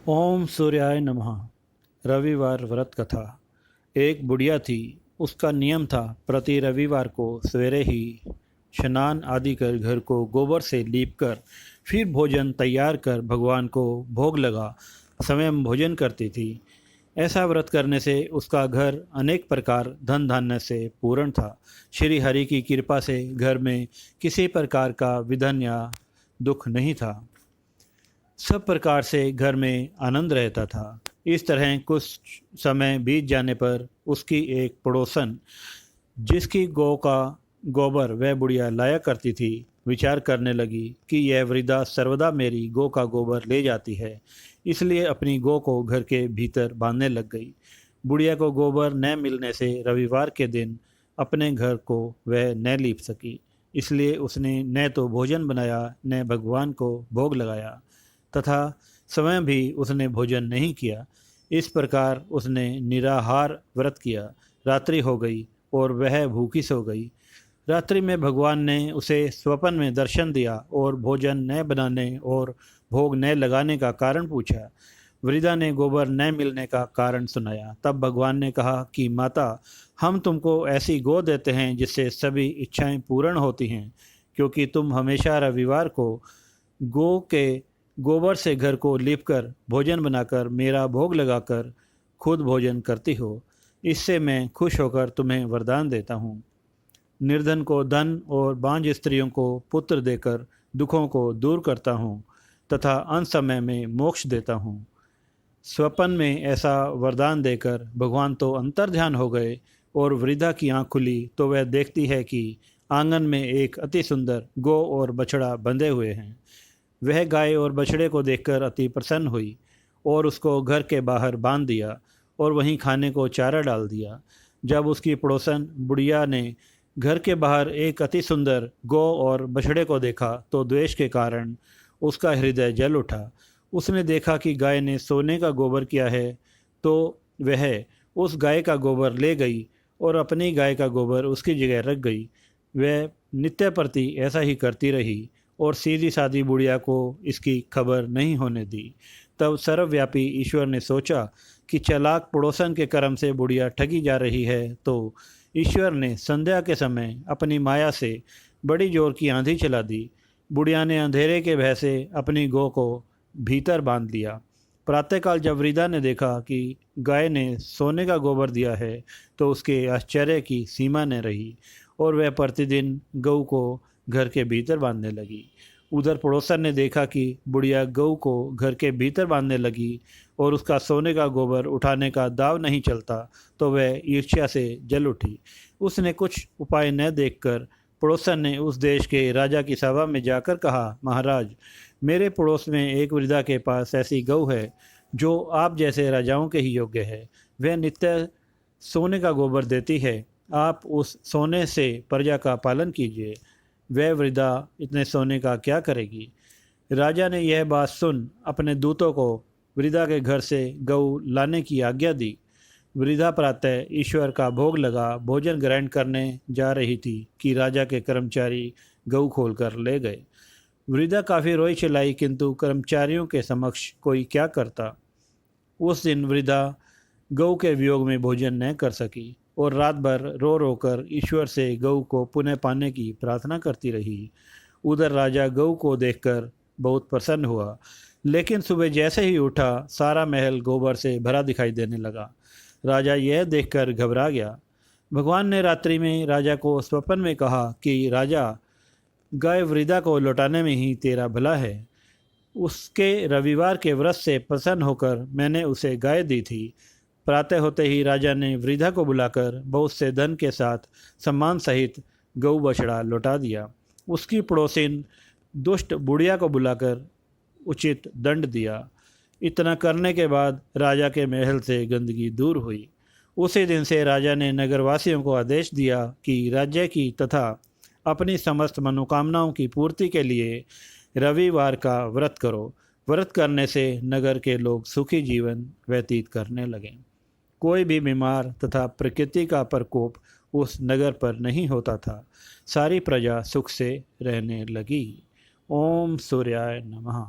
ओम सूर्याय नमः। रविवार व्रत कथा। एक बुढ़िया थी। उसका नियम था प्रति रविवार को सवेरे ही स्नान आदि कर घर को गोबर से लीप कर फिर भोजन तैयार कर भगवान को भोग लगा स्वयं भोजन करती थी। ऐसा व्रत करने से उसका घर अनेक प्रकार धन धान्य से पूर्ण था। श्री हरि की कृपा से घर में किसी प्रकार का विघ्न या दुख नहीं था। सब प्रकार से घर में आनंद रहता था। इस तरह कुछ समय बीत जाने पर उसकी एक पड़ोसन, जिसकी गौ का गोबर वह बुढ़िया लाया करती थी, विचार करने लगी कि यह वृद्धा सर्वदा मेरी गौ का गोबर ले जाती है, इसलिए अपनी गौ को घर के भीतर बांधने लग गई। बुढ़िया को गोबर न मिलने से रविवार के दिन अपने घर को वह न लीप सकी, इसलिए उसने न तो भोजन बनाया न भगवान को भोग लगाया तथा स्वयं भी उसने भोजन नहीं किया। इस प्रकार उसने निराहार व्रत किया। रात्रि हो गई और वह भूखी सो गई। रात्रि में भगवान ने उसे स्वप्न में दर्शन दिया और भोजन न बनाने और भोग न लगाने का कारण पूछा। वृद्धा ने गोबर न मिलने का कारण सुनाया। तब भगवान ने कहा कि माता, हम तुमको ऐसी गौ देते हैं जिससे सभी इच्छाएं पूर्ण होती हैं, क्योंकि तुम हमेशा रविवार को गौ के गोबर से घर को लीपकर भोजन बनाकर मेरा भोग लगाकर खुद भोजन करती हो। इससे मैं खुश होकर तुम्हें वरदान देता हूँ। निर्धन को धन और बांझ स्त्रियों को पुत्र देकर दुखों को दूर करता हूँ तथा अंत समय में मोक्ष देता हूँ। स्वप्न में ऐसा वरदान देकर भगवान तो अंतर्ध्यान हो गए और वृद्धा की आँख खुली तो वह देखती है कि आंगन में एक अति सुंदर गौ और बछड़ा बंधे हुए हैं। वह गाय और बछड़े को देखकर अति प्रसन्न हुई और उसको घर के बाहर बांध दिया और वहीं खाने को चारा डाल दिया। जब उसकी पड़ोसन बुढ़िया ने घर के बाहर एक अति सुंदर गौ और बछड़े को देखा तो द्वेष के कारण उसका हृदय जल उठा। उसने देखा कि गाय ने सोने का गोबर किया है तो वह उस गाय का गोबर ले गई और अपनी गाय का गोबर उसकी जगह रख गई। वह नित्य प्रति ऐसा ही करती रही और सीधी सादी बुढ़िया को इसकी खबर नहीं होने दी। तब सर्वव्यापी ईश्वर ने सोचा कि चालाक पड़ोसन के कर्म से बुढ़िया ठगी जा रही है, तो ईश्वर ने संध्या के समय अपनी माया से बड़ी जोर की आंधी चला दी। बुढ़िया ने अंधेरे के भय से अपनी गौ को भीतर बांध लिया। प्रातःकाल जब वृद्धा ने देखा कि गाय ने सोने का गोबर दिया है तो उसके आश्चर्य की सीमा न रही और वह प्रतिदिन गऊ को घर के भीतर बांधने लगी। उधर पड़ोसन ने देखा कि बुढ़िया गऊ को घर के भीतर बांधने लगी और उसका सोने का गोबर उठाने का दाव नहीं चलता तो वह ईर्ष्या से जल उठी। उसने कुछ उपाय न देखकर पड़ोसन ने उस देश के राजा की सभा में जाकर कहा, महाराज, मेरे पड़ोस में एक वृद्धा के पास ऐसी गऊ है जो आप जैसे राजाओं के ही योग्य है। वह नित्य सोने का गोबर देती है। आप उस सोने से प्रजा का पालन कीजिए। वह वृद्धा इतने सोने का क्या करेगी। राजा ने यह बात सुन अपने दूतों को वृद्धा के घर से गऊ लाने की आज्ञा दी। वृद्धा प्रातः ईश्वर का भोग लगा भोजन ग्रहण करने जा रही थी कि राजा के कर्मचारी गऊ खोलकर ले गए। वृद्धा काफ़ी रोई चिल्लाई, किंतु कर्मचारियों के समक्ष कोई क्या करता। उस दिन वृद्धा गऊ के वियोग में भोजन न कर सकी और रात भर रो रो कर ईश्वर से गऊ को पुनः पाने की प्रार्थना करती रही। उधर राजा गऊ को देखकर बहुत प्रसन्न हुआ, लेकिन सुबह जैसे ही उठा सारा महल गोबर से भरा दिखाई देने लगा। राजा यह देखकर घबरा गया। भगवान ने रात्रि में राजा को स्वप्न में कहा कि राजा, गाय वृद्धा को लौटाने में ही तेरा भला है। उसके रविवार के व्रत से प्रसन्न होकर मैंने उसे गाय दी थी। प्रातः होते ही राजा ने वृद्धा को बुलाकर बहुत से धन के साथ सम्मान सहित गऊ बछड़ा लौटा दिया। उसकी पड़ोसिन दुष्ट बुढ़िया को बुलाकर उचित दंड दिया। इतना करने के बाद राजा के महल से गंदगी दूर हुई। उसी दिन से राजा ने नगरवासियों को आदेश दिया कि राज्य की तथा अपनी समस्त मनोकामनाओं की पूर्ति के लिए रविवार का व्रत करो। व्रत करने से नगर के लोग सुखी जीवन व्यतीत करने लगें। कोई भी बीमार तथा प्रकृति का प्रकोप उस नगर पर नहीं होता था। सारी प्रजा सुख से रहने लगी। ओम सूर्याय नमः।